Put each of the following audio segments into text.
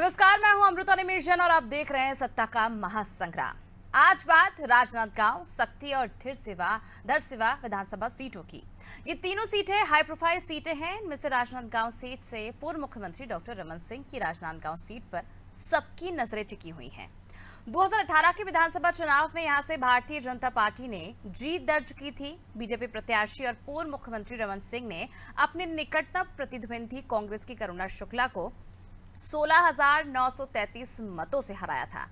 नमस्कार, मैं हूं अमृता निमेशन और आप देख रहे हैं सत्ता का महासंग्राम। आज बात राजनांदगांव, सक्ती और धरसींवा विधानसभा सीटों की। ये तीनों सीटें हाई प्रोफाइल सीटें हैं। इनमें से राजनांदगांव सीट से पूर्व मुख्यमंत्री डॉक्टर रमन सिंह की राजनांदगांव सीट पर सबकी नजरें टिकी हुई हैं। 2018 के विधानसभा चुनाव में यहां से भारतीय जनता पार्टी ने जीत दर्ज की थी। बीजेपी प्रत्याशी और पूर्व मुख्यमंत्री रमन सिंह ने अपने निकटतम प्रतिद्वंदी कांग्रेस की करुणा शुक्ला को 16,933 मतों से हराया था।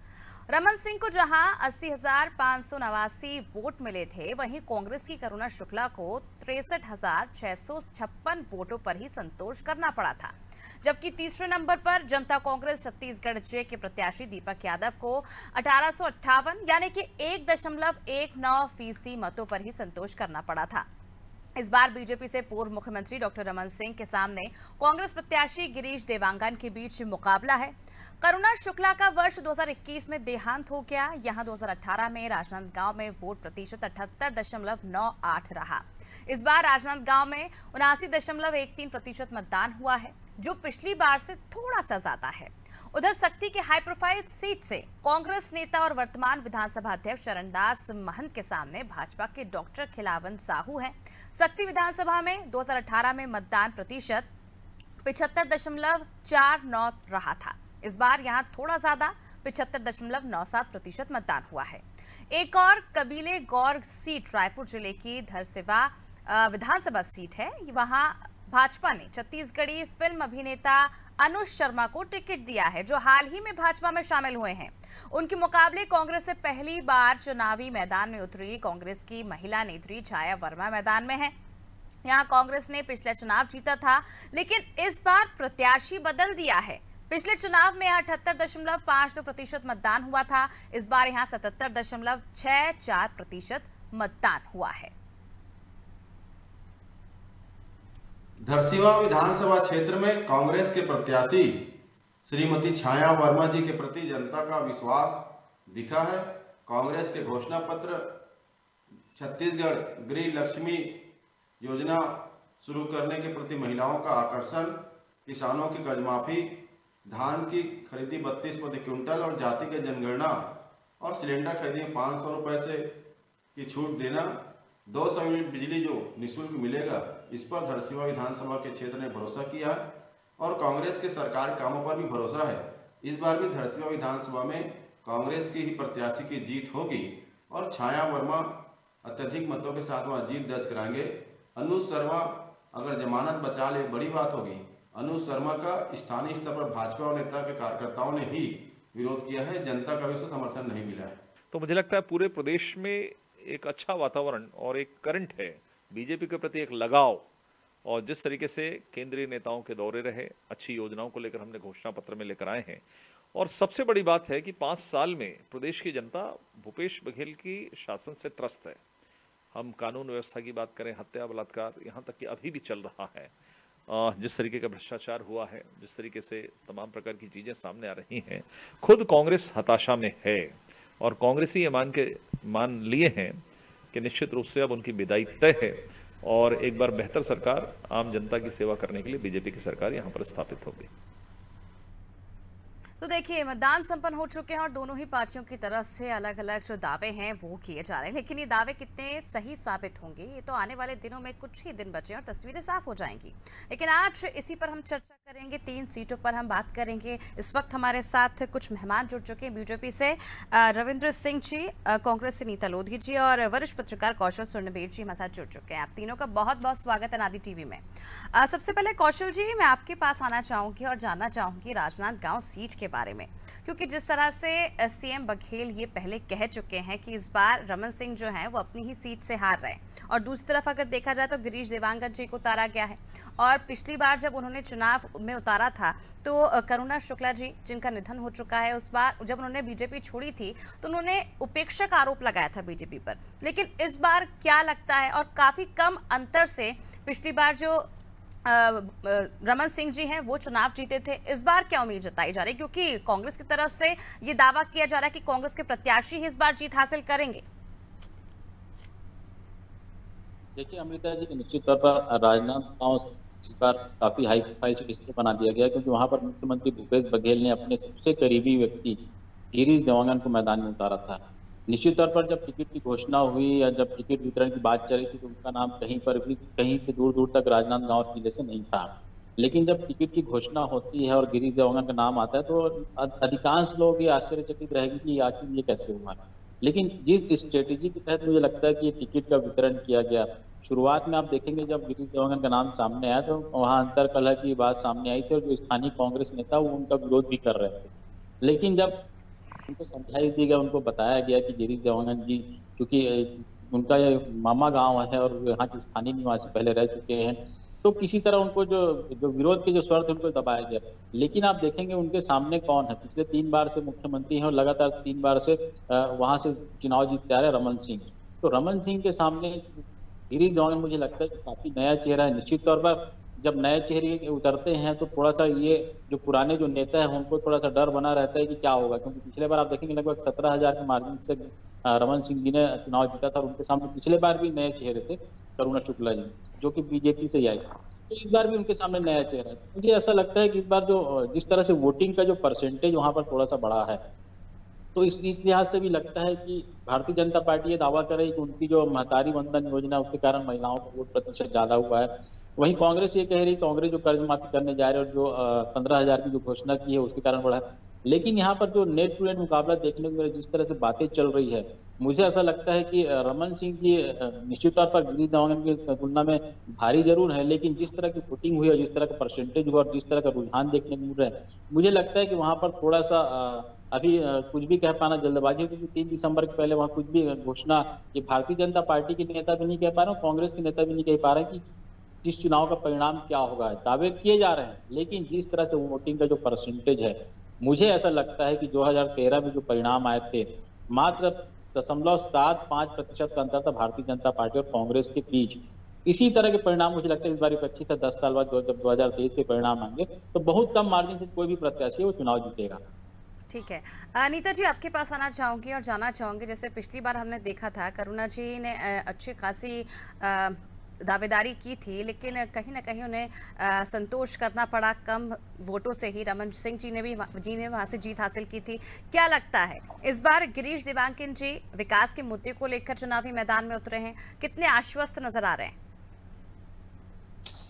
रमन सिंह को जहां 80,589 वोट मिले थे, वहीं कांग्रेस की करुणा शुक्ला को 63,656 वोटों पर ही संतोष करना पड़ा था। जबकि तीसरे नंबर पर जनता कांग्रेस छत्तीसगढ़ जे के प्रत्याशी दीपक यादव को 1858 यानी कि 1.19% मतों पर ही संतोष करना पड़ा था। इस बार बीजेपी से पूर्व मुख्यमंत्री डॉक्टर रमन सिंह के सामने कांग्रेस प्रत्याशी गिरीश देवांगन के बीच मुकाबला है। करुणा शुक्ला का वर्ष 2021 में देहांत हो गया। यहां 2018 में राजनांदगांव में वोट प्रतिशत 78.98 रहा। इस बार राजनांदगांव में 79.13% मतदान हुआ है, जो पिछली बार से थोड़ा सा ज्यादा है। उधर सक्ती के हाई प्रोफाइल सीट से कांग्रेस नेता और वर्तमान विधानसभा अध्यक्ष चरणदास महंत के सामने भाजपा के डॉक्टर खिलावन साहू हैं। सक्ती विधानसभा में 2018 में मतदान प्रतिशत 75.49 रहा था। इस बार यहां थोड़ा ज्यादा 75.97% मतदान हुआ है। एक और कबीले गौर सीट रायपुर जिले की धरसींवा विधानसभा सीट है। वहां भाजपा ने छत्तीसगढ़ी फिल्म अभिनेता अनुज शर्मा को टिकट दिया है, जो हाल ही में भाजपा में शामिल हुए हैं। उनके मुकाबले कांग्रेस से पहली बार चुनावी मैदान में उतरी कांग्रेस की महिला नेत्री छाया वर्मा मैदान में है। यहां कांग्रेस ने पिछले चुनाव जीता था, लेकिन इस बार प्रत्याशी बदल दिया है। पिछले चुनाव में 78.52% मतदान हुआ था। इस बार यहां 77.64% मतदान हुआ है। धरसींवा विधानसभा क्षेत्र में कांग्रेस के प्रत्याशी श्रीमती छाया वर्मा जी के प्रति जनता का विश्वास दिखा है। कांग्रेस के घोषणा पत्र छत्तीसगढ़ गृह लक्ष्मी योजना शुरू करने के प्रति महिलाओं का आकर्षण, किसानों की कर्ज माफी, धान की खरीदी 32 प्रति क्विंटल और जाति के जनगणना और सिलेंडर खरीदी 500 रुपये से की छूट देना, 200 यूनिट बिजली जो निःशुल्क मिलेगा, इस पर धरसींवा विधानसभा के क्षेत्र ने भरोसा किया और कांग्रेस के सरकार कामों पर भी भरोसा है। इस बार भी धरसींवा विधानसभा में कांग्रेस की ही प्रत्याशी की जीत होगी और छाया वर्मा अत्यधिक मतों के साथ वहां जीत दर्ज कराएंगे। अनुज शर्मा अगर जमानत बचा ले, बड़ी बात होगी। अनुज शर्मा का स्थानीय स्तर पर भाजपा और नेता के कार्यकर्ताओं ने ही विरोध किया है, जनता का भी उसको समर्थन नहीं मिला है। तो मुझे लगता है पूरे प्रदेश में एक अच्छा वातावरण और एक करंट है, बीजेपी के प्रति एक लगाव, और जिस तरीके से केंद्रीय नेताओं के दौरे रहे, अच्छी योजनाओं को लेकर हमने घोषणा पत्र में लेकर आए हैं। और सबसे बड़ी बात है कि 5 साल में प्रदेश की जनता भूपेश बघेल की शासन से त्रस्त है। हम कानून व्यवस्था की बात करें, हत्या, बलात्कार, यहाँ तक कि अभी भी चल रहा है। जिस तरीके का भ्रष्टाचार हुआ है, जिस तरीके से तमाम प्रकार की चीज़ें सामने आ रही हैं, खुद कांग्रेस हताशा में है और कांग्रेसी ये मान लिए हैं कि निश्चित रूप से अब उनकी विदाई तय है और एक बार बेहतर सरकार, आम जनता की सेवा करने के लिए बीजेपी की सरकार यहाँ पर स्थापित होगी। तो देखिए, मतदान संपन्न हो चुके हैं और दोनों ही पार्टियों की तरफ से अलग अलग जो दावे हैं वो किए जा रहे हैं, लेकिन ये दावे कितने सही साबित होंगे ये तो आने वाले दिनों में कुछ ही दिन बचे और तस्वीरें साफ हो जाएंगी। लेकिन आज इसी पर हम चर्चा करेंगे, 3 सीटों पर हम बात करेंगे। इस वक्त हमारे साथ कुछ मेहमान जुड़ चुके हैं। बीजेपी से रविंद्र सिंह जी, कांग्रेस से नीता लोधी जी और वरिष्ठ पत्रकार कौशल सुर्णबेर जी हमारे साथ जुड़ चुके हैं। आप तीनों का बहुत बहुत स्वागत है नादी टीवी में। सबसे पहले कौशल जी, मैं आपके पास आना चाहूंगी और जानना चाहूंगी राजनांदगांव सीट के बारे में, क्योंकि जिस तरह से सीएम बघेल ये पहले कह चुके हैं कि इस बार रमन सिंह जो हैं वो अपनी ही सीट से हार रहे हैं, और दूसरी तरफ अगर देखा जाए तो गिरीश देवांगन जी को उतारा गया है। और पिछली बार जब उन्होंने चुनाव में उतारा था तो करुणा शुक्ला जी, जिनका निधन हो चुका है, उस बार जब उन्होंने बीजेपी छोड़ी थी तो उन्होंने उपेक्षा का आरोप लगाया था बीजेपी पर। लेकिन इस बार क्या लगता है, और काफी कम अंतर से पिछली बार जो रमन सिंह जी हैं वो चुनाव जीते थे, इस बार क्या उम्मीद जताई जा रही है, क्योंकि कांग्रेस की तरफ से ये दावा किया जा रहा है कि कांग्रेस के प्रत्याशी ही इस बार जीत हासिल करेंगे? देखिए अमृता जी, निश्चित तौर पर राजनांदगांव इस बार काफी हाई प्रोफाइल सीट इसलिए बना दिया गया क्योंकि वहां पर मुख्यमंत्री भूपेश बघेल ने अपने सबसे करीबी व्यक्ति गिरीश देवांगन को मैदान में उतारा था। निश्चित तौर पर जब टिकट की घोषणा हुई या जब टिकट वितरण की बात चली थी तो उनका नाम कहीं पर भी कहीं से दूर दूर तक राजनांदगांव जिले से नहीं था। लेकिन जब टिकट की घोषणा होती है और गिरीश देवांगन का नाम आता है तो अधिकांश लोग ये आश्चर्यचकित रहेंगे कि आखिर ये कैसे हुआ। लेकिन जिस स्ट्रेटेजी के तहत मुझे लगता है कि ये टिकट का वितरण किया गया, शुरुआत में आप देखेंगे जब गिरीश देवांगन का नाम सामने आया तो वहां अंतर कलह की बात सामने आई थी और जो स्थानीय कांग्रेस नेता वो उनका विरोध भी कर रहे थे। लेकिन जब उनको समझाई दी गया, उनको बताया गया कि गिरीश देवांगन जी क्योंकि उनका ये मामा गांव है और यहाँ के स्थानीय निवासी पहले रह चुके हैं, तो किसी तरह उनको जो विरोध के जो स्वर थे उनको दबाया गया। लेकिन आप देखेंगे उनके सामने कौन है, पिछले 3 बार से मुख्यमंत्री हैं और लगातार 3 बार से वहां से चुनाव जीतते आ रहे रमन सिंह। तो रमन सिंह के सामने गिरीश देवांगन मुझे लगता है कि काफी नया चेहरा है। निश्चित तौर पर जब नए चेहरे उतरते हैं तो थोड़ा सा ये जो पुराने जो नेता है उनको थोड़ा सा डर बना रहता है कि क्या होगा, क्योंकि पिछले बार आप देखेंगे लगभग 17,000 के मार्जिन से रमन सिंह जी ने चुनाव जीता था और उनके सामने पिछले बार भी नए चेहरे थे करुणा शुक्ला जी जो कि बीजेपी से ही आए। तो इस बार भी उनके सामने नया चेहरा है। मुझे ऐसा लगता है कि इस बार जो जिस तरह से वोटिंग का जो परसेंटेज वहां पर थोड़ा सा बढ़ा है, तो इस लिहाज से भी लगता है कि भारतीय जनता पार्टी ये दावा करे कि उनकी जो महतारी वंदन योजना उसके कारण महिलाओं का वोट प्रतिशत ज्यादा हुआ है। वहीं कांग्रेस ये कह रही, कांग्रेस जो कर्ज माफी करने जा रहे और जो 15,000 की जो घोषणा की है उसके कारण बढ़ा है। लेकिन यहाँ पर जो नेट टू नेट मुकाबला देखने को जिस तरह से बातें चल रही है, मुझे ऐसा लगता है कि रमन सिंह जी निश्चित तौर पर गिरीश देवांगन की तुलना में भारी जरूर है, लेकिन जिस तरह की वोटिंग हुई और जिस तरह का परसेंटेज हुआ और जिस तरह का रुझान देखने को मिल रहा है, मुझे लगता है कि वहां पर थोड़ा सा अभी कुछ भी कह पाना जल्दबाजी, क्योंकि 3 दिसंबर के पहले वहां कुछ भी घोषणा ये भारतीय जनता पार्टी के नेता भी नहीं कह पा रहे, कांग्रेस के नेता भी नहीं कह पा रहे कि जिस चुनाव का परिणाम क्या होगा। दावे किए जा रहे हैं, लेकिन जिस तरह से वोटिंग का जो परसेंटेज है, मुझे ऐसा लगता है कि 2013 में जो परिणाम आए थे मात्र 0.75% का अंतर था भारतीय जनता पार्टी और कांग्रेस के बीच। इसी तरह के परिणाम मुझे लगता है इस बार अपेक्षित है। 10 साल बाद जब 2023 के परिणाम आएंगे तो बहुत कम मार्जिन से कोई भी प्रत्याशी वो चुनाव जीतेगा। ठीक है, अनीता जी आपके पास आना चाहूंगी और जानना चाहूंगी, जैसे पिछली बार हमने देखा था करुणा जी ने अच्छी खासी दावेदारी की थी, लेकिन कहीं ना कहीं उन्हें संतोष करना पड़ा कम वोटों से ही। रमन सिंह जी ने वहां से जीत हासिल की थी। क्या लगता है इस बार गिरीश देवांगन जी विकास के मुद्दे को लेकर चुनावी मैदान में उतरे हैं, कितने आश्वस्त नजर आ रहे हैं?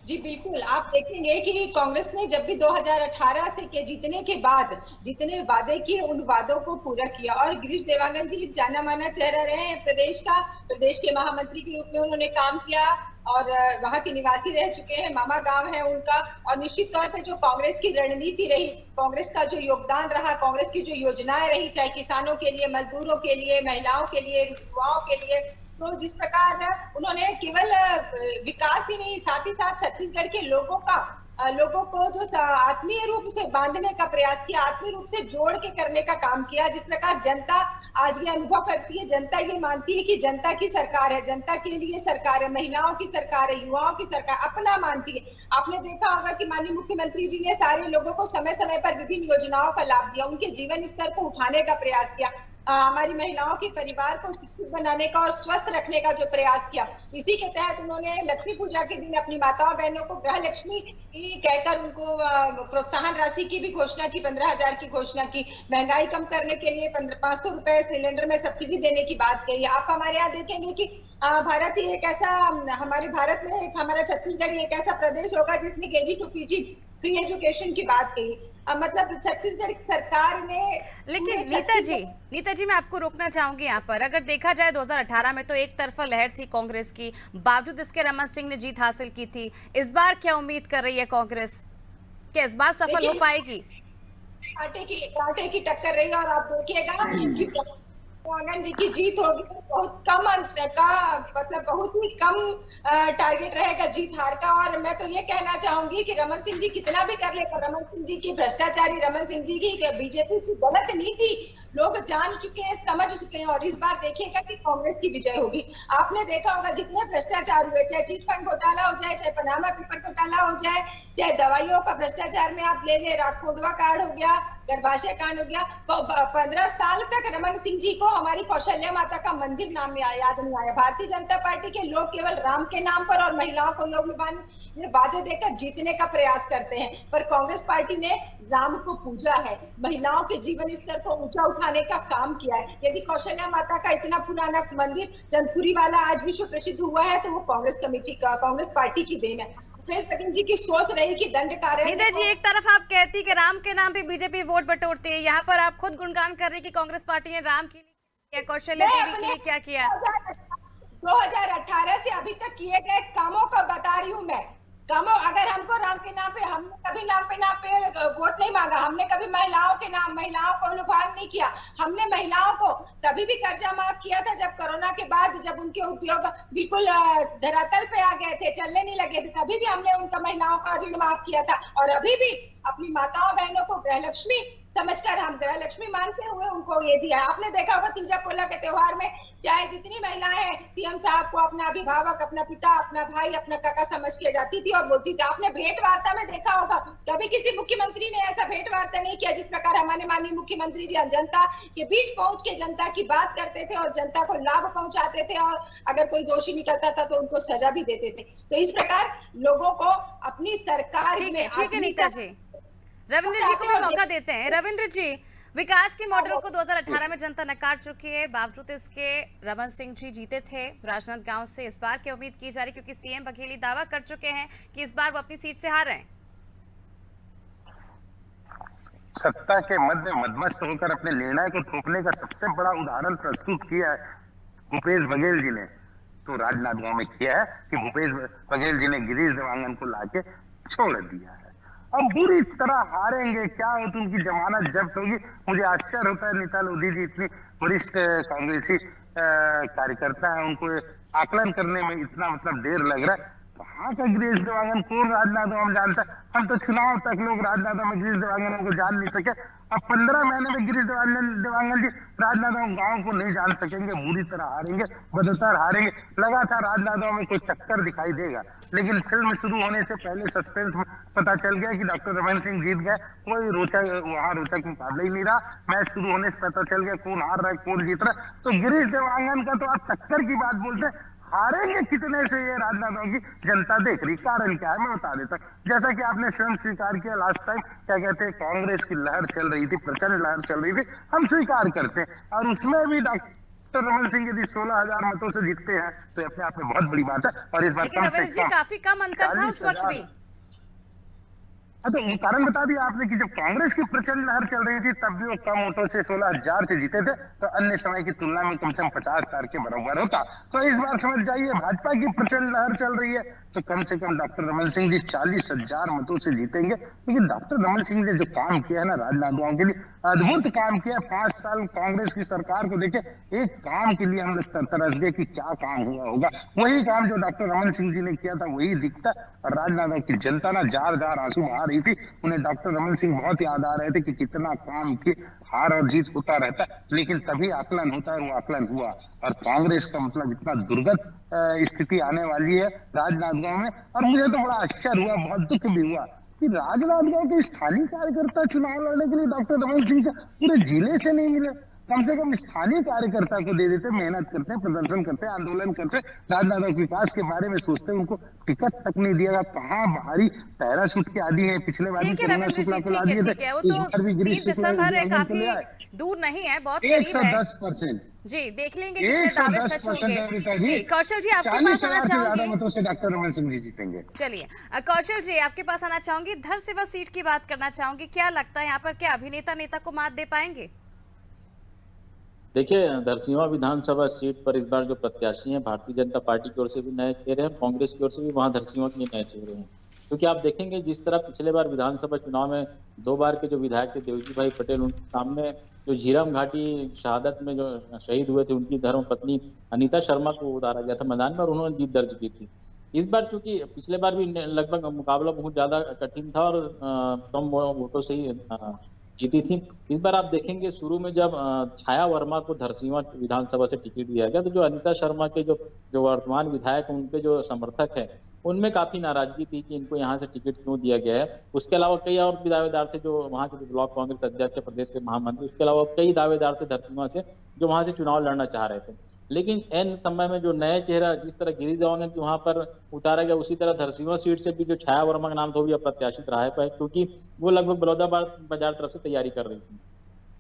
जी बिल्कुल, आप देखेंगे कि कांग्रेस ने जब भी 2018 से के जीतने के बाद जितने वादे किए उन वादों को पूरा किया और गिरीश देवांगन जी जाना माना चेहरा रहे हैं प्रदेश के महामंत्री के रूप में उन्होंने काम किया और वहां के निवासी रह चुके हैं, मामा गांव है उनका। और निश्चित तौर पर जो कांग्रेस की रणनीति रही, कांग्रेस का जो योगदान रहा, कांग्रेस की जो योजनाएं रही, चाहे किसानों के लिए, मजदूरों के लिए, महिलाओं के लिए, युवाओं के लिए, तो जिस प्रकार उन्होंने केवल विकास ही नहीं साथ ही साथ छत्तीसगढ़ के लोगों को जो आत्मीय रूप से बांधने का प्रयास किया, आत्मीय रूप से जोड़ के करने का काम किया। जिस प्रकार जनता आज ये अनुभव करती है, जनता ये मानती है कि जनता की सरकार है, जनता के लिए सरकार है, महिलाओं की सरकार है, युवाओं की सरकार अपना मानती है। आपने देखा होगा कि माननीय मुख्यमंत्री जी ने सारे लोगों को समय समय पर विभिन्न योजनाओं का लाभ दिया, उनके जीवन स्तर को उठाने का प्रयास किया, हमारी महिलाओं के परिवार को शिक्षित बनाने का और स्वस्थ रखने का जो प्रयास किया। इसी के तहत उन्होंने लक्ष्मी पूजा के दिन अपनी माताओं बहनों को गृह लक्ष्मी कहकर उनको प्रोत्साहन राशि की भी घोषणा की, 15,000 की घोषणा की। महंगाई कम करने के लिए 500 रुपए सिलेंडर में सब्सिडी देने की बात कही। आप हमारे यहाँ देखेंगे कि भारत ही एक ऐसा, हमारे भारत में हमारा छत्तीसगढ़ एक ऐसा प्रदेश होगा जिसने KG to PG free education की बात कही। मतलब छत्तीसगढ़ सरकार ने। लेकिन नीता जी मैं आपको रोकना चाहूंगी यहाँ पर। अगर देखा जाए 2018 में तो एक तरफा लहर थी कांग्रेस की, बावजूद इसके रमन सिंह ने जीत हासिल की थी। इस बार क्या उम्मीद कर रही है कांग्रेस, क्या इस बार सफल हो पाएगी? कांटे की टक्कर रही और आप देखिएगा कि देवांगन जी की जीत होगी, बहुत कम अंत का, मतलब बहुत ही कम टारगेट रहेगा जीत हार का। और मैं तो ये कहना चाहूंगी कि रमन सिंह जी कितना भी कर ले, रमन सिंह जी की भ्रष्टाचारी, रमन सिंह जी की बीजेपी की गलत नीति लोग जान चुके हैं, समझ चुके हैं और इस बार देखिएगा कि कांग्रेस की विजय होगी। आपने देखा होगा जितने भ्रष्टाचार हुए, चाहे चिट फंड घोटाला हो जाए, चाहे पनामा पेपर घोटाला हो जाए, चाहे दवाइयों का भ्रष्टाचार में आप ले ले, राखोडवा कार्ड हो गया, गर्भाशय कांड हो गया। तो 15 साल तक रमन सिंह जी को हमारी कौशल्या माता का मंदिर नाम याद नहीं आया। भारतीय जनता पार्टी के लोग केवल राम के नाम पर और महिलाओं को लोग वादे देकर जीतने का प्रयास करते हैं, पर कांग्रेस पार्टी ने राम को पूजा है, महिलाओं के जीवन स्तर को ऊंचा उठाने का काम किया है। यदि कौशल्या माता का इतना पुराना मंदिर चंदपुरी वाला आज विश्व प्रसिद्ध हुआ है तो वो कांग्रेस कमेटी का, कांग्रेस पार्टी की देन है। भूपेश बघेल जी की सोच रही कि दंड कार्य। निधि जी, एक तरफ आप कहती कि राम के नाम पे बीजेपी वोट बटोरती है, यहाँ पर आप खुद गुणगान कर रही कि कांग्रेस पार्टी ने राम के लिए, कौशल्या देवी के लिए क्या किया। 2018 से अभी तक किए गए कामों का बता रही हूँ मैं। कामों, अगर हमको राम के नाम पे, हमने कभी नाम पे वोट नहीं मांगा, हमने कभी महिलाओं के नाम, महिलाओं को अनुभान नहीं किया। हमने महिलाओं को तभी भी कर्जा माफ किया था जब कोरोना के बाद, जब उनके उद्योग बिल्कुल धरातल पे आ गए थे, चलने नहीं लगे थे, तभी भी हमने उनका महिलाओं का ऋण माफ किया था। और अभी भी अपनी माताओं बहनों को गृह लक्ष्मी समझकर हम गृह लक्ष्मी मानते हुए उनको ये दिया। आपने देखा होगा तीजा पोला के त्योहार में चाहे जितनी महिलाएं हैं, सीएम साहब को अपना अभिभावक, अपना पिता, अपना भाई, अपना काका समझ के जाती थी और बोलती थी। आपने भेंट वार्ता में देखा होगा, कभी किसी मुख्यमंत्री ने ऐसा भेंट वार्ता नहीं किया जिस प्रकार हमारे माननीय मुख्यमंत्री जी जनता के बीच पहुंच के जनता की बात करते थे और जनता को लाभ पहुंचाते थे, और अगर कोई दोषी निकलता था तो उनको सजा भी देते थे। तो इस प्रकार लोगों को अपनी सरकार में, ठीक है नीता जी, रविंद्र जी को भी मौका देते हैं। रविंद्र जी, विकास के मॉडल को 2018 में जनता नकार चुकी है, बावजूद इसके रमन सिंह जी जीते थे राजनांदगांव से। इस बार की उम्मीद की जा रही, क्योंकि सीएम बघेल दावा कर चुके हैं कि इस बार वो अपनी सीट से हार रहे हैं। सत्ता के मध्य मदमस्त होकर अपने निर्णय को थोपने का सबसे बड़ा उदाहरण प्रस्तुत किया है भूपेश बघेल जी ने, तो राजनांदगांव में किया है कि भूपेश बघेल जी ने गिरीश देवांगन को लाके छोड़ दिया है। अब बुरी तरह हारेंगे, क्या हो तो उनकी जमानत जब्त होगी। मुझे आश्चर्य होता है, नीता लोधी जी इतनी वरिष्ठ कांग्रेसी कार्यकर्ता है, उनको आकलन करने में इतना देर लग रहा है। कहाँ का गिरीश देवांगन, कौन राजनांदगांव में जानता है? हम तो चुनाव तक लोग राजनांदगांव में गिरीश देवांगन को जान नहीं सके। अब 15 महीने में गिरीश देवांगन जी राजनांदगांव गांव को नहीं जान सकेंगे, बुरी तरह हारेंगे, बदतर हारेंगे। लगा था राजनांदगांव में कोई टक्कर दिखाई देगा, लेकिन फिल्म शुरू होने से पहले सस्पेंस पता चल गया कि डॉक्टर रमन सिंह जीत गए। कोई रोचक मुकाबला ही नहीं रहा। मैच शुरू होने से पता चल गया कौन हार रहा है, कौन जीत रहा है। तो गिरीश देवांगन का तो आप टक्कर की बात बोलते हैं, हारेंगे कितने से ये राजनांदगांव की जनता देख रही। कारण क्या है मैं बता देता हूँ। जैसा कि आपने स्वयं स्वीकार किया लास्ट टाइम, क्या कहते हैं, कांग्रेस की लहर चल रही थी, प्रचंड लहर चल रही थी, हम स्वीकार करते हैं। और उसमें भी डॉक्टर रमन सिंह यदि 16,000 मतों से जीतते हैं तो अपने आप में बहुत बड़ी बात है। और इस बार काफी कम अंतर था उस वक्त भी। तो कारण बता दिया आपने कि जब कांग्रेस की प्रचंड लहर चल रही थी तब भी वो कम वोटों से 16,000 से जीते थे, तो अन्य समय की तुलना में कम से कम 50,000 के बराबर होता। तो इस बार समझ जाइए, भाजपा की प्रचंड लहर चल रही है तो कम से कम डॉक्टर रमन सिंह जी 40,000 मतों से जीतेंगे। लेकिन डॉक्टर रमन सिंह ने जो काम किया है ना राजनांदगांव के लिए, अद्भुत काम किया। 5 साल कांग्रेस की सरकार को देखे, एक काम के लिए हम लोग तरस गए कि क्या काम हुआ होगा। वही काम जो डॉक्टर रमन सिंह जी ने किया था वही दिखता। और राजनांदगांव की जनता ना जार जार आंसू बहा रही थी, उन्हें डॉक्टर रमन सिंह बहुत याद आ रहे थे कि कितना काम किए। हार और जीत होता रहता है, लेकिन तभी आकलन होता है, वो आकलन हुआ। और कांग्रेस का इतना दुर्गत स्थिति आने वाली है राजनांदगांव में। और मुझे तो बड़ा आश्चर्य हुआ, बहुत दुख भी हुआ कि राजनांदगांव के स्थानीय कार्यकर्ता चुनाव लड़ने के लिए डॉक्टर रमन सिंह का पूरे जिले से नहीं मिले। कम से कम स्थानीय कार्यकर्ता को दे देते, मेहनत करते, प्रदर्शन करते, आंदोलन करते, राजनांदगांव के विकास के बारे में सोचते, उनको टिकट तक नहीं दिया। कहाँ बाहरी पैराशूट के आदि है, पिछले बार ठीक है रविंद्र जी, ठीक है, वो तो 3 दिसंबर है, काफी दूर नहीं है, बहुत करीब है। 110% जी, देख लेंगे कितने दावे सच होंगे। जी कौशल जी, आपके पास आना चाहूंगी, मतों से डॉक्टर रमन सिंह जी जीतेंगे। चलिए कौशल जी, आपके पास आना चाहूंगी, धर सेवा सीट की बात करना चाहूंगी। क्या लगता है यहाँ पर, क्या अभिनेता नेता को मात दे पाएंगे? देखिए, धरसींवा विधानसभा सीट पर इस बार जो प्रत्याशी हैं, भारतीय जनता पार्टी की ओर से भी नए चेहरे हैं, कांग्रेस की ओर से भी वहां धरसींवा के नए चेहरे हैं। क्योंकि आप देखेंगे जिस तरह पिछले बार विधानसभा चुनाव में 2 बार के जो विधायक थे देवजी भाई पटेल, उनके सामने जो झीरम घाटी शहादत में जो शहीद हुए थे, उनकी धर्म पत्नी अनीता शर्मा को उतारा गया था मैदान में और उन्होंने जीत दर्ज की थी। इस बार चूंकि पिछले बार भी लगभग मुकाबला बहुत ज्यादा कठिन था और कम वोटों से ही जीती थी। इस बार आप देखेंगे शुरू में जब छाया वर्मा को धरसींवा विधानसभा से टिकट दिया गया, तो जो अनीता शर्मा के जो वर्तमान विधायक उनके जो समर्थक है उनमें काफी नाराजगी थी कि इनको यहाँ से टिकट क्यों दिया गया है। उसके अलावा कई और भी दावेदार थे जो वहाँ के ब्लॉक कांग्रेस अध्यक्ष, प्रदेश के महामंत्री, उसके अलावा कई दावेदार थे धरसींवा से जो वहाँ से चुनाव लड़ना चाह रहे थे। लेकिन एन समय में जो नए चेहरा, जिस तरह गिरीश देवांगन को वहां पर उतारा गया, उसी तरह धरसींवा सीट से भी जो छाया वर्मा का नाम था वो भी अप्रत्याशित रहा है, क्योंकि वो लगभग बलौदाबाद बाजार तरफ से तैयारी कर रही थी।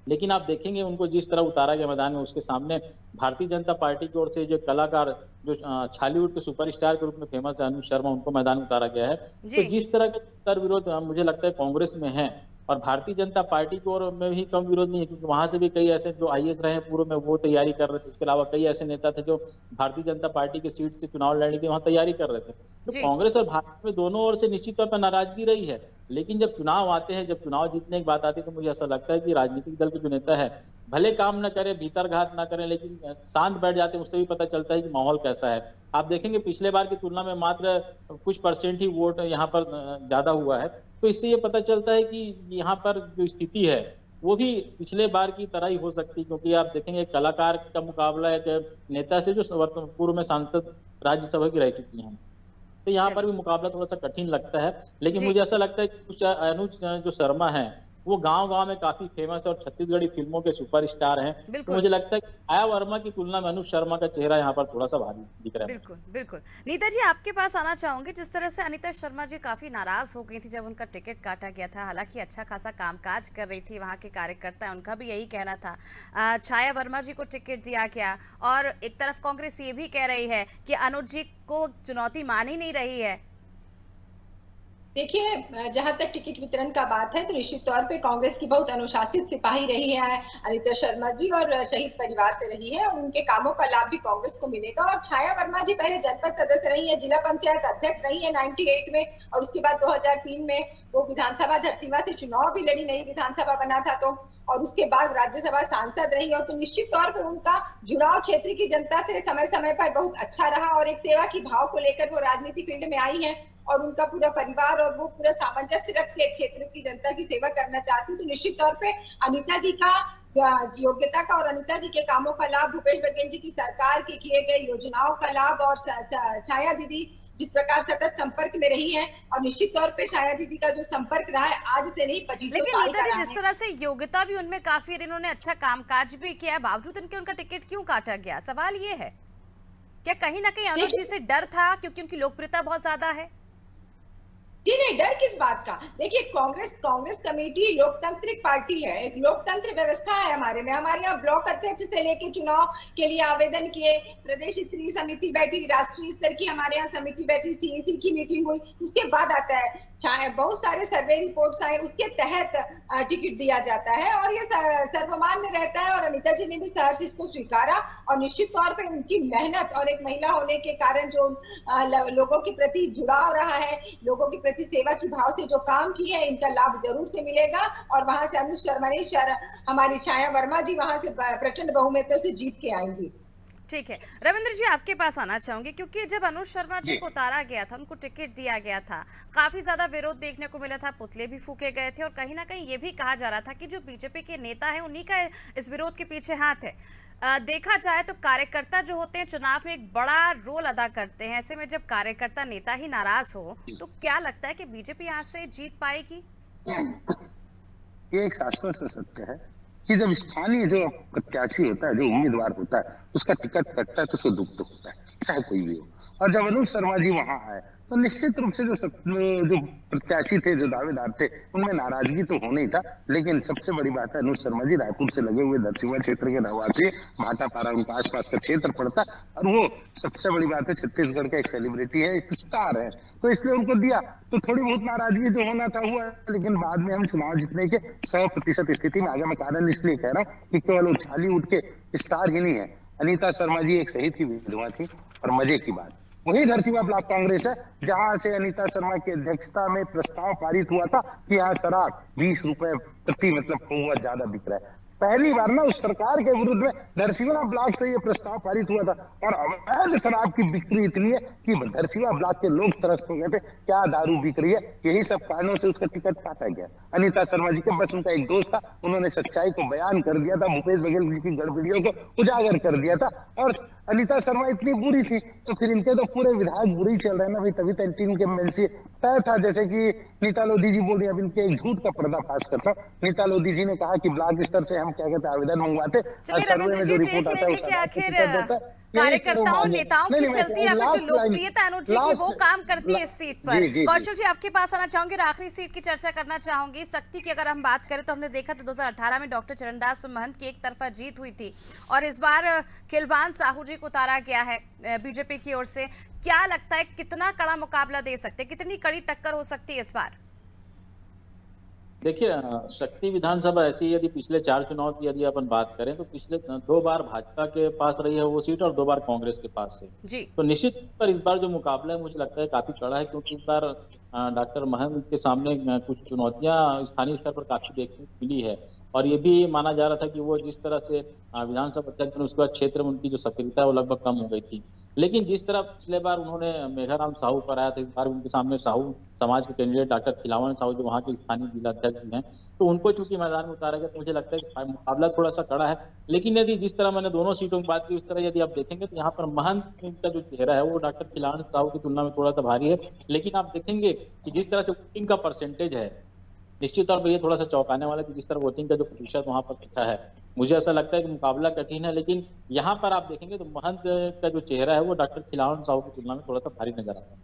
लेकिन आप देखेंगे उनको जिस तरह उतारा गया मैदान में, उसके सामने भारतीय जनता पार्टी की ओर से जो कलाकार, जो छालीवुड के सुपरस्टार के रूप में फेमस है अनुज शर्मा, उनको मैदान में उतारा गया है। तो जिस तरह का उत्तर विरोध मुझे लगता है कांग्रेस में है, और भारतीय जनता पार्टी की ओर में भी कम विरोध नहीं है, क्योंकि वहां से भी कई ऐसे जो आईएएस रहे हैं पूर्व में वो तैयारी कर रहे थे। इसके अलावा कई ऐसे नेता थे जो भारतीय जनता पार्टी की सीट से चुनाव लड़ने की वहां तैयारी कर रहे थे। तो कांग्रेस और भाजपा में दोनों ओर से निश्चित तौर पर नाराजगी रही है। लेकिन जब चुनाव आते हैं, जब चुनाव जीतने की बात आती है, तो मुझे ऐसा लगता है कि राजनीतिक दल के जो नेता है भले काम न करे, भीतर घात न करें, लेकिन शांत बैठ जाते हैं। उससे भी पता चलता है कि माहौल कैसा है। आप देखेंगे पिछले बार की तुलना में मात्र कुछ परसेंट ही वोट यहाँ पर ज्यादा हुआ है। तो इससे ये पता चलता है कि यहाँ पर जो स्थिति है वो भी पिछले बार की तरह ही हो सकती है, क्योंकि आप देखेंगे एक कलाकार का मुकाबला एक नेता से जो पूर्व में सांसद राज्यसभा की रह चुकी हैं। तो यहाँ पर भी मुकाबला थोड़ा सा कठिन लगता है। लेकिन मुझे ऐसा लगता है कि कुछ अनुज जो शर्मा है वो गांव-गांव में काफी फेमस है और छत्तीसगढ़ी फिल्मों के सुपरस्टार हैं। तो मुझे लगता है कि छाया वर्मा की तुलना में अनुज शर्मा का चेहरा यहाँ पर थोड़ा सा भारी दिख रहा है। बिल्कुल बिल्कुल। नीता जी, आपके पास आना चाहूंगी। जिस तरह से अनीता शर्मा जी काफी नाराज हो गई थी जब उनका टिकट काटा गया था, हालांकि अच्छा खासा कामकाज कर रही थी, वहाँ के कार्यकर्ता उनका भी यही कहना था। छाया वर्मा जी को टिकट दिया गया और एक तरफ कांग्रेस ये भी कह रही है कि अनुज जी को चुनौती मान ही नहीं रही है। देखिए, जहां तक टिकट वितरण का बात है तो निश्चित तौर पे कांग्रेस की बहुत अनुशासित सिपाही रही है अनीता शर्मा जी और शहीद परिवार से रही है। उनके कामों का लाभ भी कांग्रेस को मिलेगा। और छाया वर्मा जी पहले जनपद सदस्य रही है, जिला पंचायत अध्यक्ष रही है 98 में, और उसके बाद 2003 में वो विधानसभा धरसींवा से चुनाव भी लड़ी, नई विधानसभा बना था तो, और उसके बाद राज्यसभा सांसद रही। और तो निश्चित तौर पर उनका जुड़ाव क्षेत्र की जनता से समय समय पर बहुत अच्छा रहा और एक सेवा की भाव को लेकर वो राजनीति फील्ड में आई है और उनका पूरा परिवार और वो पूरा सामंजस्य रख के क्षेत्र की जनता की सेवा करना चाहती। तो निश्चित तौर पे अनीता जी का योग्यता का और अनीता जी के कामों का लाभ, भूपेश बघेल जी की सरकार के किए गए योजनाओं का लाभ, और छाया दीदी जिस प्रकार सतत संपर्क में रही है, और निश्चित तौर पे छाया दीदी का जो संपर्क रहा है आज से नहीं 25 साल का। लेकिन नीता जी, जिस तरह से योग्यता भी उनमें काफी, इन्होंने अच्छा कामकाज भी किया, बावजूद इनके उनका टिकट क्यों काटा गया? सवाल ये है, क्या कहीं ना कहीं अनुज जी से डर था क्योंकि उनकी लोकप्रियता बहुत ज्यादा है? जी नहीं, डर किस बात का। देखिए, कांग्रेस कमेटी लोकतांत्रिक पार्टी है, एक लोकतंत्र व्यवस्था है हमारे में। हमारे यहाँ ब्लॉक अध्यक्ष से लेके चुनाव के लिए आवेदन किए, प्रदेश स्तरीय समिति बैठी, राष्ट्रीय स्तर की हमारे यहाँ समिति बैठी, सीएसी की मीटिंग हुई, उसके बाद आता है बहुत सारे सर्वे रिपोर्ट्स आए, उसके तहत टिकट दिया जाता है और ये सर्वमान्य रहता है। और अनीता जी ने भी सहर्ष इसको स्वीकारा और निश्चित तौर पे उनकी मेहनत और एक महिला होने के कारण जो लोगों के प्रति जुड़ाव रहा है, लोगों के प्रति सेवा की भाव से जो काम किए हैं, इनका लाभ जरूर से मिलेगा। और वहां से अनुज शर्मा ने हमारी छाया वर्मा जी वहां से प्रचंड बहुमत से जीत के आएंगी। ठीक है, रविंद्र जी आपके पास आना चाहूंगी, क्योंकि जब अनुज शर्मा जी को उतारा गया था, उनको टिकट दिया गया था, काफी ज्यादा विरोध देखने को मिला था, पुतले भी फूके गए थे और कहीं ना कहीं ये भी कहा जा रहा था कि जो बीजेपी के नेता है उन्हीं का इस विरोध के पीछे हाथ है। देखा जाए तो कार्यकर्ता जो होते हैं चुनाव में एक बड़ा रोल अदा करते हैं। ऐसे में जब कार्यकर्ता नेता ही नाराज हो तो क्या लगता है कि बीजेपी यहाँ से जीत पाएगी? ये एक शाश्वत सत्य है कि जब स्थानीय जो प्रत्याशी होता है, जो उम्मीदवार होता है, उसका टिकट कटता है तो उसको दुख तो होता है, चाहे कोई भी हो। और जब अनुज शर्मा जी वहां आए तो निश्चित रूप से जो प्रत्याशी थे, जो दावेदार थे, उनमें नाराजगी तो होना ही था। लेकिन सबसे बड़ी बात है, अनुज शर्मा जी रायपुर से लगे हुए धरसींवा क्षेत्र के रहवासी, भाटापारा उनका आसपास का क्षेत्र पड़ता, और वो सबसे बड़ी बात है छत्तीसगढ़ का एक सेलिब्रिटी है, एक स्टार है, तो इसलिए उनको दिया। तो थोड़ी बहुत नाराजगी जो होना था हुआ, लेकिन बाद में हम चुनाव जीतने के 100% स्थिति में आ गए। मैं कारण इसलिए कह रहा हूँ कि केवल उछाली उठ के स्टार ही नहीं है, अनीता शर्मा जी एक शहीद की विधवा थी। और मजे की बात, वही धरसींवा ब्लॉक कांग्रेस है जहां से अनीता शर्मा की अध्यक्षता में प्रस्ताव पारित हुआ था कि यहाँ शराब 20 रुपए प्रति मतलब पौवा ज्यादा बिक रहा है। पहली बार ना उस सरकार के विरुद्ध में धरसींवा ब्लॉक से ये प्रस्ताव पारित हुआ था। और अवैध शराब की बिक्री इतनी है कि धरसींवा ब्लॉक के लोग तरस हो गए थे, क्या दारू बिक रही है। यही सब कारणों से उसका टिकट काटा गया। अनीता शर्मा जी के बस उनका एक दोस्त था, उन्होंने सच्चाई को बयान कर दिया था, भूपेश बघेल जी की गड़बड़ियों को उजागर कर दिया था और अनीता शर्मा इतनी बुरी थी, तो फिर इनके तो पूरे विधायक बुरे ही चल रहे हैं ना भाई, तभी तो टीम के एमएलसी तय था। जैसे कि नीता लोधी जी बोल रही, अब इनके एक झूठ का पर्दाफाश करता हूँ। नीता लोधी जी ने कहा कि ब्लॉक स्तर से हम क्या कहते हैं आवेदन मंगवाते, और सर्वे में जो रिपोर्ट आता है कि आखिर कार्यकर्ताओं नेताओं की चलती है, फिर जो लोकप्रियता अनुज जी की वो काम करती है इस सीट पर। कौशल जी आपके पास आना चाहूंगी, आखिरी सीट की चर्चा करना चाहूंगी। शक्ति की अगर हम बात करें तो हमने देखा था 2018 में डॉक्टर चरणदास महंत की एक तरफा जीत हुई थी, और इस बार खिलवान साहू जी को उतारा गया है बीजेपी की ओर से। क्या लगता है कितना कड़ा मुकाबला दे सकते, कितनी कड़ी टक्कर हो सकती है इस बार? देखिए, शक्ति विधानसभा ऐसी, यदि पिछले 4 चुनाव की यदि अपन बात करें तो पिछले 2 बार भाजपा के पास रही है वो सीट और 2 बार कांग्रेस के पास है जी। तो निश्चित पर इस बार जो मुकाबला है मुझे लगता है काफी कड़ा है, क्योंकि इस बार डॉक्टर महंत के सामने कुछ चुनौतियां स्थानीय स्तर पर काफी देखने को मिली है, और ये भी माना जा रहा था कि वो जिस तरह से विधानसभा अध्यक्ष उसके बाद क्षेत्र में उनकी जो सक्रियता है वो लगभग कम हो गई थी। लेकिन जिस तरह पिछले बार उन्होंने मेघाराम साहू पर आया था, इस बार उनके सामने साहू समाज के कैंडिडेट डॉक्टर खिलावन साहू जो वहाँ के स्थानीय जिला अध्यक्ष हैं, तो उनको चूंकि मैदान में उतारा गया, तो मुझे लगता है कि मुकाबला थोड़ा सा कड़ा है। लेकिन यदि जिस तरह मैंने दोनों सीटों की बात की उस तरह यदि आप देखेंगे तो यहाँ पर महंत का जो चेहरा है वो डॉक्टर खिलावन साहू की तुलना में थोड़ा सा भारी है। लेकिन आप देखेंगे कि जिस तरह से वोटिंग का परसेंटेज है, निश्चित तौर पर ये थोड़ा सा चौंकाने वाला है कि जिस तरह वोटिंग का जो प्रतिशत वहां पर दिखा है, मुझे ऐसा लगता है कि मुकाबला कठिन है। लेकिन यहाँ पर आप देखेंगे तो महंत का जो चेहरा है वो डॉक्टर खिलावन साहू की तुलना में थोड़ा सा भारी नजर आता है।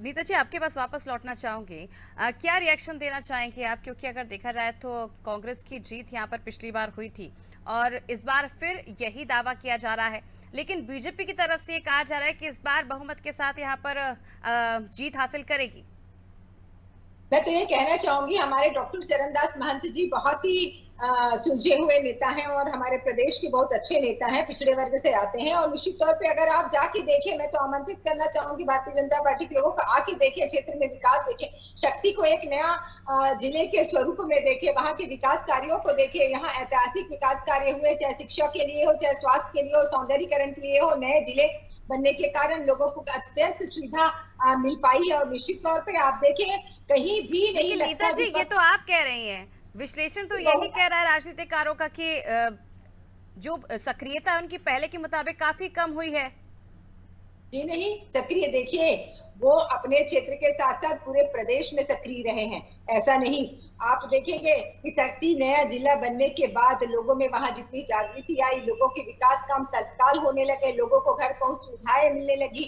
नीता जी आपके पास वापस लौटना चाहूंगी, क्या रिएक्शन देना चाहेंगे आप, क्योंकि अगर देखा जाए तो कांग्रेस की जीत यहाँ पर पिछली बार हुई थी और इस बार फिर यही दावा किया जा रहा है, लेकिन बीजेपी की तरफ से ये कहा जा रहा है कि इस बार बहुमत के साथ यहाँ पर जीत हासिल करेगी। मैं तो ये कहना चाहूंगी, हमारे डॉक्टर चरणदास महंत जी बहुत ही सुलझे हुए नेता हैं और हमारे प्रदेश के बहुत अच्छे नेता हैं, पिछड़े वर्ग से आते हैं, और निश्चित तौर पे अगर आप जाके देखें, मैं तो आमंत्रित करना चाहूंगी भारतीय जनता पार्टी के लोगों को, आके देखें, क्षेत्र में विकास देखें, शक्ति को एक नया जिले के स्वरूप में देखें, वहाँ के विकास कार्यों को देखें। यहाँ ऐतिहासिक विकास कार्य हुए, चाहे शिक्षा के लिए हो, चाहे स्वास्थ्य के लिए हो, सौंदर्यीकरण के लिए हो, नए जिले बनने के कारण लोगों को अत्यंत सुविधा मिल पाई है। और निश्चित तौर पे आप देखें कहीं भी नहीं लगता। नीता जी ये तो आप कह रही हैं, विश्लेषण तो यही कह रहा है राजनीतिकारों का कि जो सक्रियता है उनकी पहले के मुताबिक काफी कम हुई है। जी नहीं, सक्रिय देखिए, वो अपने क्षेत्र के साथ साथ पूरे प्रदेश में सक्रिय रहे हैं, ऐसा नहीं। आप देखेंगे कि शक्ति नया जिला बनने के बाद लोगों में वहां जितनी जागृति आई, लोगों के विकास काम तत्काल होने लगे, लोगों को घर पहुंच सुविधाएं मिलने लगी,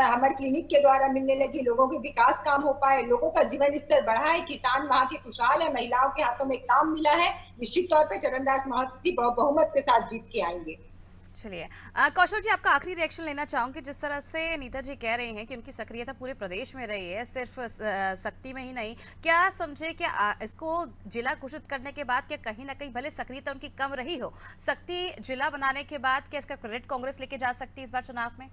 हमर क्लिनिक के द्वारा मिलने लगी, लोगों के विकास काम हो पाए, लोगों का जीवन स्तर बढ़ा है, किसान वहां के खुशहाल है, महिलाओं के हाथों में काम मिला है। निश्चित तौर पर चरणदास महंत जी बहुमत के साथ जीत के आएंगे। चलिए कौशल जी आपका आखिरी रिएक्शन लेना चाहूंगी, जिस तरह से नीता जी कह रहे हैं कि उनकी सक्रियता पूरे प्रदेश में रही है, सिर्फ शक्ति में ही नहीं, क्या समझे कि इसको जिला घोषित करने के बाद क्या कहीं ना कहीं भले सक्रियता उनकी कम रही हो, शक्ति जिला बनाने के बाद क्या इसका क्रेडिट कांग्रेस लेके जा सकती है इस बार चुनाव में?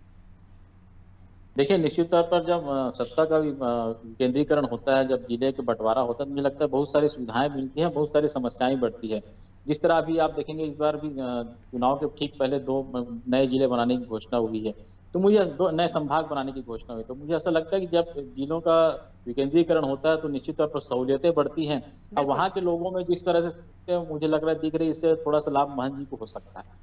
देखिए, निश्चित तौर पर जब सत्ता का केंद्रीकरण होता है, जब जिले के बंटवारा होता है, मुझे लगता है बहुत सारी सुविधाएं मिलती हैं, बहुत सारी समस्याएं बढ़ती है। जिस तरह अभी आप देखेंगे इस बार भी चुनाव के ठीक पहले 2 नए जिले बनाने की घोषणा हुई है, तो मुझे 2 नए संभाग बनाने की घोषणा हुई, तो मुझे ऐसा लगता है कि जब जिलों का विकेंद्रीकरण होता है तो निश्चित तौर पर सहूलियतें बढ़ती हैं। अब वहाँ के लोगों में जिस तरह से मुझे लग रहा है दिख रही, इससे थोड़ा सा लाभ महंत जी को हो सकता है।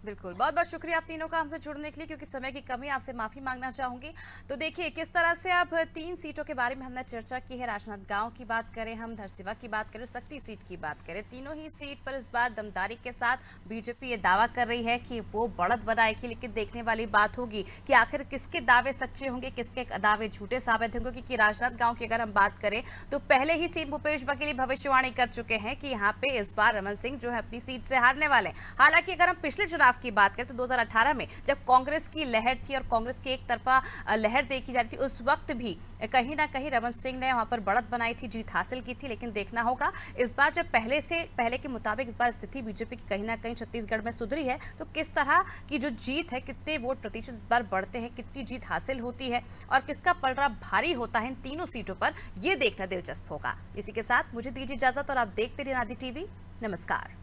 बिल्कुल, बहुत बहुत शुक्रिया आप तीनों का हमसे जुड़ने के लिए, क्योंकि समय की कमी, आपसे माफी मांगना चाहूंगी। तो देखिए किस तरह से अब 3 सीटों के बारे में हमने चर्चा की है, राजनांदगांव की बात करें, हम धरसीवा की बात करें, शक्ति सीट की बात करें, तीनों ही सीट पर इस बार दमदारी के साथ बीजेपी ये दावा कर रही है कि वो बढ़त बनाएगी। लेकिन देखने वाली बात होगी कि आखिर किसके दावे सच्चे होंगे, किसके दावे झूठे साबित होंगे। क्योंकि राजनांदगांव की अगर हम बात करें तो पहले ही सीएम भूपेश बघेल भविष्यवाणी कर चुके हैं कि यहाँ पे इस बार रमन सिंह जो है अपनी सीट से हारने वाले। हालांकि अगर हम पिछले चुनाव की बात करें तो 2018 में जब कांग्रेस की लहर थी और कांग्रेस की एक तरफा लहर देखी जा रही थी, उस वक्त भी कहीं ना कहीं रमन सिंह ने वहां पर बढ़त बनाई थी, जीत हासिल की थी। लेकिन देखना होगा इस बार जब पहले के मुताबिक इस बार स्थिति बीजेपी की कहीं ना कहीं छत्तीसगढ़ में सुधरी है, तो किस तरह की जो जीत है, कितने वोट प्रतिशत इस बार बढ़ते हैं, कितनी जीत हासिल होती है और किसका पलड़ा भारी होता है इन तीनों सीटों पर, यह देखना दिलचस्प होगा। इसी के साथ मुझे दीजिए इजाजत और आप देखते रहिए आदि टीवी। नमस्कार।